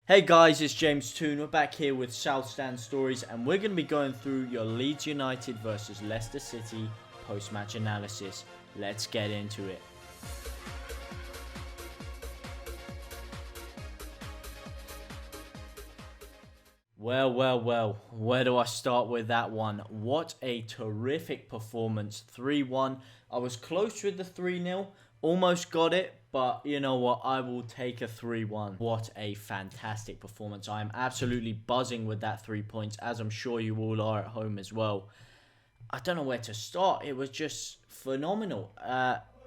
Hey guys, it's James Toon. We're back here with South Stand Stories, and we're going to be going through your Leeds United versus Leicester City post-match analysis. Let's get into it. Well, where do I start with that one? What a terrific performance, 3-1. I was close with the 3-0, almost got it, but you know what, I will take a 3-1. What a fantastic performance. I am absolutely buzzing with that 3 points, as I'm sure you all are at home as well. I don't know where to start. It was just phenomenal.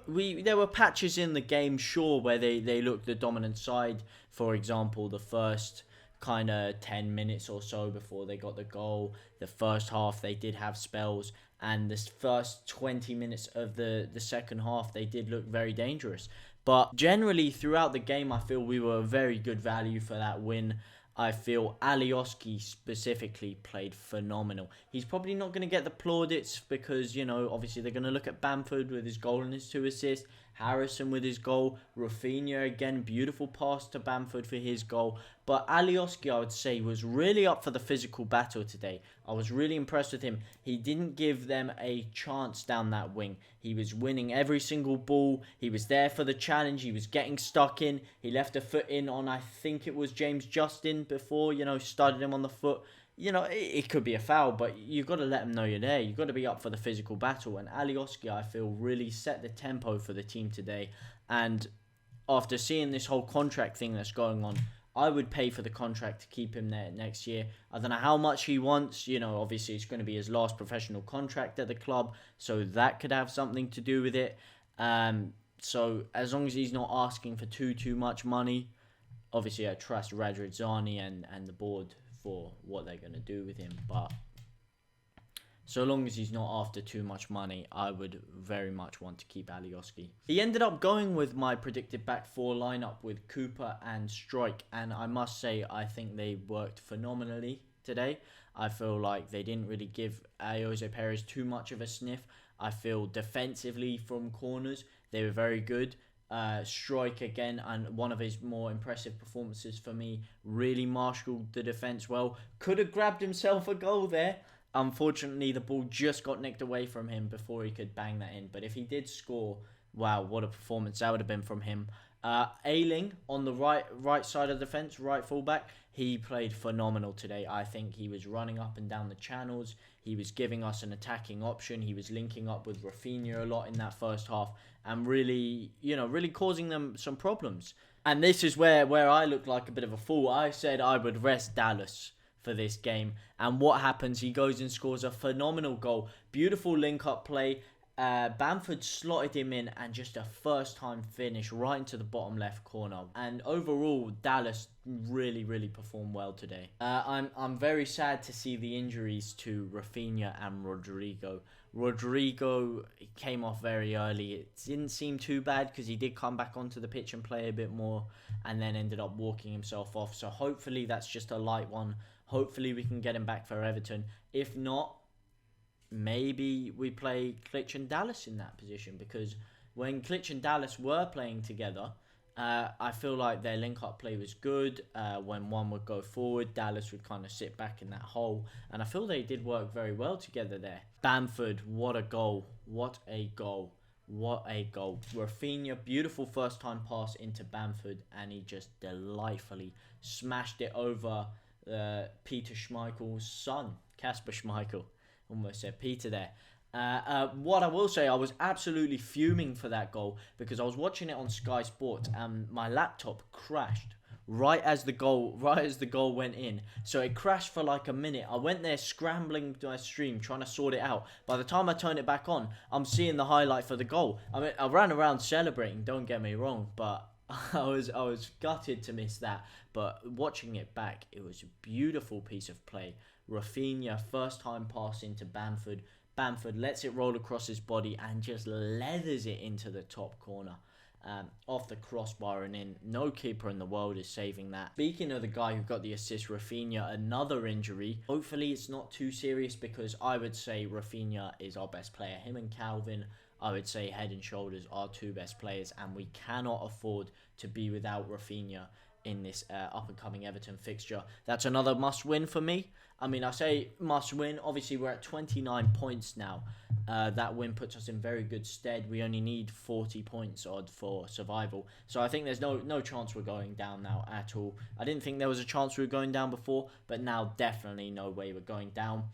There were patches in the game, sure, where they looked the dominant side. For example, the first kind of 10 minutes or so before they got the goal. The first half, they did have spells. And the first 20 minutes of the second half, they did look very dangerous. But generally, throughout the game, I feel we were a very good value for that win. I feel Alioski specifically played phenomenal. He's probably not going to get the plaudits because, you know, obviously they're going to look at Bamford with his goal and his 2 assists. Harrison with his goal. Rafinha again, beautiful pass to Bamford for his goal. But Alioski, I would say, was really up for the physical battle today. I was really impressed with him. He didn't give them a chance down that wing. He was winning every single ball. He was there for the challenge. He was getting stuck in. He left a foot in on, I think it was James Justin before, you know, started him on the foot. You know, it could be a foul, but you've got to let them know you're there. You've got to be up for the physical battle. And Alioski, I feel, really set the tempo for the team today. And after seeing this whole contract thing that's going on, I would pay for the contract to keep him there next year. I don't know how much he wants. You know, obviously it's going to be his last professional contract at the club, so that could have something to do with it. So as long as he's not asking for too much money, obviously I trust Radrizzani and the board for what they're going to do with him. But so long as he's not after too much money, I would very much want to keep Alioski. He ended up going with my predicted back 4 lineup with Cooper and Strike. And I must say, I think they worked phenomenally today. I feel like they didn't really give Jose Perez too much of a sniff. I feel defensively from corners, they were very good. Strike again, and one of his more impressive performances for me, really marshaled the defence well. Could have grabbed himself a goal there. Unfortunately, the ball just got nicked away from him before he could bang that in. But if he did score, wow, what a performance that would have been from him. Ayling on the right side of the fence, right fullback, he played phenomenal today. I think he was running up and down the channels. He was giving us an attacking option. He was linking up with Rafinha a lot in that first half and really, you know, really causing them some problems. And this is where I looked like a bit of a fool. I said I would rest Dallas for this game, and what happens? He goes and scores a phenomenal goal. Beautiful link-up play. Bamford slotted him in, and just a first-time finish right into the bottom left corner. And overall, Dallas really performed well today. I'm very sad to see the injuries to Rafinha and Rodrigo. Rodrigo came off very early. It didn't seem too bad because he did come back onto the pitch and play a bit more, and then ended up walking himself off. So hopefully that's just a light one. Hopefully we can get him back for Everton. If not, maybe we play Klitsch and Dallas in that position, because when Klitsch and Dallas were playing together, I feel like their link-up play was good. When one would go forward, Dallas would kind of sit back in that hole, and I feel they did work very well together there. Bamford, what a goal. What a goal. What a goal. Rafinha, beautiful first-time pass into Bamford, and he just delightfully smashed it over Peter Schmeichel's son, Kasper Schmeichel. Almost said Peter there. What I will say, I was absolutely fuming for that goal because I was watching it on Sky Sports and my laptop crashed right as the goal went in. So it crashed for like a minute. I went there scrambling to my stream trying to sort it out. By the time I turned it back on, I'm seeing the highlight for the goal. I mean, I ran around celebrating, don't get me wrong, but I was gutted to miss that. But watching it back, it was a beautiful piece of play. Rafinha, first time pass into Bamford. Bamford lets it roll across his body and just leathers it into the top corner. Off the crossbar and in. No keeper in the world is saving that. Speaking of the guy who got the assist, Rafinha, another injury. Hopefully it's not too serious, because I would say Rafinha is our best player. Him and Calvin, I would say head and shoulders, our 2 best players, and we cannot afford to be without Rafinha in this up-and-coming Everton fixture. That's another must-win for me. I mean, I say must-win. Obviously, we're at 29 points now. That win puts us in very good stead. We only need 40 points odd for survival. So I think there's no chance we're going down now at all. I didn't think there was a chance we were going down before, but now definitely no way we're going down.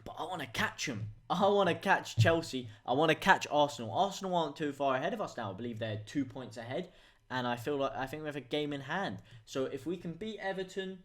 But I want to catch them. I want to catch Chelsea. I want to catch Arsenal. Arsenal aren't too far ahead of us now. I believe they're 2 points ahead. And I think we have a game in hand. So if we can beat Everton,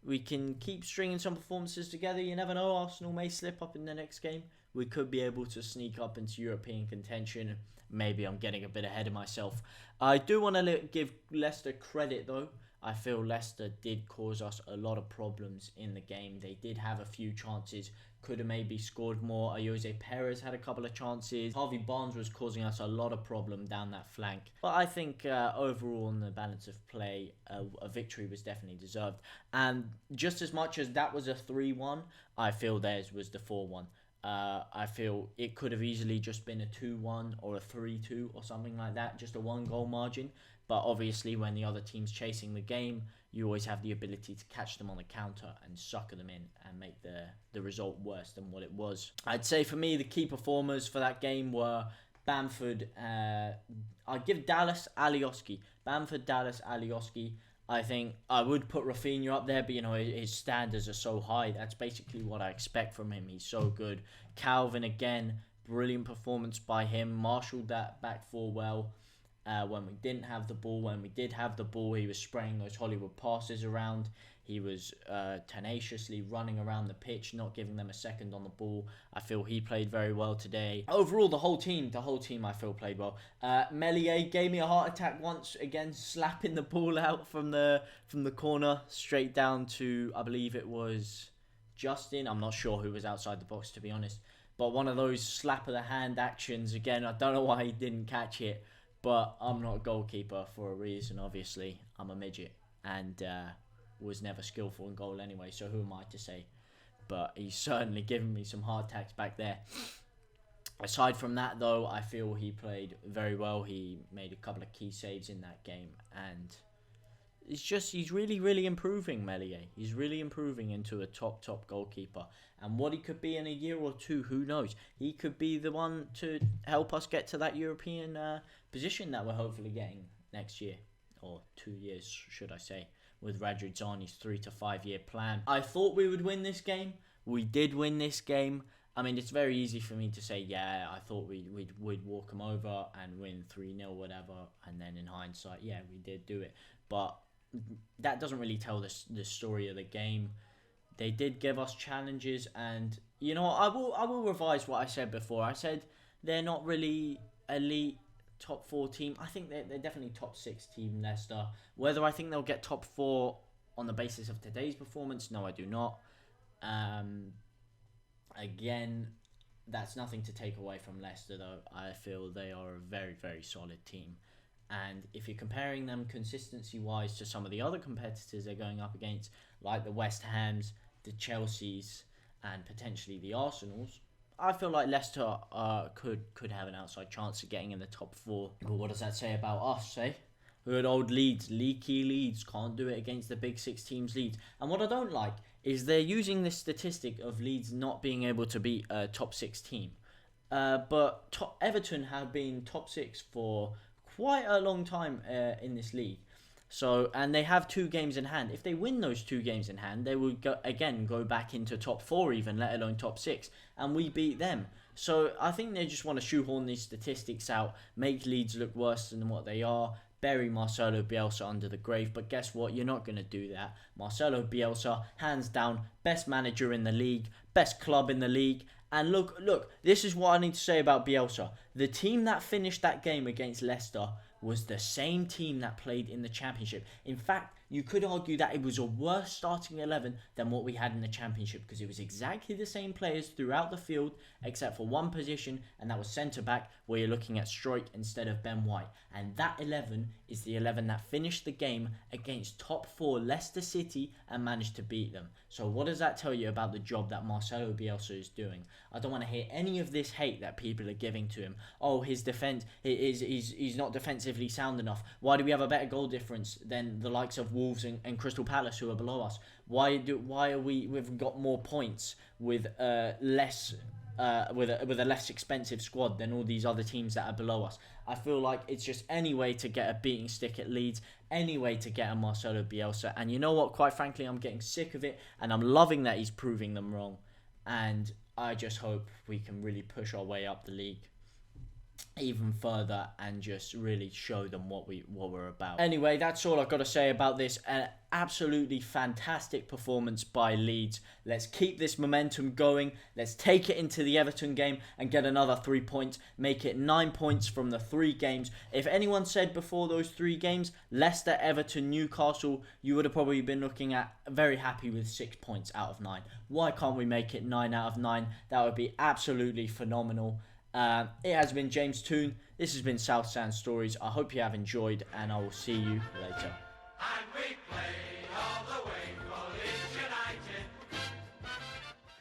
we can keep stringing some performances together. You never know, Arsenal may slip up in the next game. We could be able to sneak up into European contention. Maybe I'm getting a bit ahead of myself. I do want to give Leicester credit though. I feel Leicester did cause us a lot of problems in the game. They did have a few chances. Could have maybe scored more. Jose Perez had a couple of chances. Harvey Barnes was causing us a lot of problem down that flank. But I think overall in the balance of play, a victory was definitely deserved. And just as much as that was a 3-1, I feel theirs was the 4-1. I feel it could have easily just been a 2-1 or a 3-2 or something like that. Just a 1-goal margin. But obviously when the other team's chasing the game, you always have the ability to catch them on the counter and sucker them in and make the result worse than what it was. I'd say for me, the key performers for that game were Bamford. I'd give Dallas, Alioski. Bamford, Dallas, Alioski. I think I would put Rafinha up there, but his standards are so high. That's basically what I expect from him. He's so good. Calvin, again, brilliant performance by him. Marshalled that back four well. When we didn't have the ball. When we did have the ball, he was spraying those Hollywood passes around. He was tenaciously running around the pitch, not giving them a second on the ball. I feel he played very well today. Overall, the whole team I feel played well. Meslier gave me a heart attack once again, slapping the ball out from the corner straight down to, I believe it was Justin. I'm not sure who was outside the box, to be honest. But one of those slap of the hand actions again. I don't know why he didn't catch it. But I'm not a goalkeeper for a reason, obviously. I'm a midget and was never skillful in goal anyway, so who am I to say? But he's certainly given me some heart attacks back there. Aside from that, though, I feel he played very well. He made a couple of key saves in that game. And he's really, really improving, Meslier. He's really improving into a top goalkeeper. And what he could be in a year or two, who knows? He could be the one to help us get to that European position that we're hopefully getting next year. Or 2 years, should I say, with Radrizzani's 3 to 5 year plan. I thought we would win this game. We did win this game. I mean, it's very easy for me to say, yeah, I thought we'd walk them over and win 3-0, whatever. And then in hindsight, yeah, we did do it. But that doesn't really tell the story of the game. They did give us challenges, and I will revise what I said before. I said they're not really elite top 4 team. I think they're definitely top 6 team, Leicester. Whether I think they'll get top 4 on the basis of today's performance, no, I do not. Again, that's nothing to take away from Leicester, though. I feel they are a very, very solid team. And if you're comparing them consistency-wise to some of the other competitors they're going up against, like the West Hams, the Chelseas, and potentially the Arsenals, I feel like Leicester could have an outside chance of getting in the top 4. But what does that say about us, eh? Good old Leeds, leaky Leeds, can't do it against the big 6 teams Leeds. And what I don't like is they're using this statistic of Leeds not being able to beat a top 6 team. But Everton have been top 6 for quite a long time in this league. So, and they have 2 games in hand. If they win those 2 games in hand, they will go back into top 4 even, let alone top 6. And we beat them. So I think they just want to shoehorn these statistics out, make Leeds look worse than what they are, bury Marcelo Bielsa under the grave. But guess what? You're not going to do that. Marcelo Bielsa, hands down, best manager in the league, best club in the league. And look, this is what I need to say about Bielsa. The team that finished that game against Leicester was the same team that played in the Championship. In fact, you could argue that it was a worse starting 11 than what we had in the Championship, because it was exactly the same players throughout the field except for one position, and that was centre-back, where you're looking at Struijk instead of Ben White. And that 11 is the 11 that finished the game against top 4 Leicester City and managed to beat them. So what does that tell you about the job that Marcelo Bielsa is doing? I don't want to hear any of this hate that people are giving to him. Oh, his defence, he's not defensively sound enough. Why do we have a better goal difference than the likes of Wolves and Crystal Palace, who are below us? Why are we've got more points with less with a less expensive squad than all these other teams that are below us? I feel like it's just any way to get a beating stick at Leeds, any way to get a Marcelo Bielsa. And you know what? Quite frankly, I'm getting sick of it, and I'm loving that he's proving them wrong. And I just hope we can really push our way up the league even further and just really show them what we're about. Anyway, that's all I've got to say about this. An absolutely fantastic performance by Leeds. Let's keep this momentum going. Let's take it into the Everton game and get another 3 points. Make it 9 points from the 3 games. If anyone said before those 3 games, Leicester, Everton, Newcastle, you would have probably been looking at very happy with 6 points out of 9. Why can't we make it 9 out of 9? That would be absolutely phenomenal. It has been James Toon. This has been South Sand Stories. I hope you have enjoyed, and I will see you later. And we play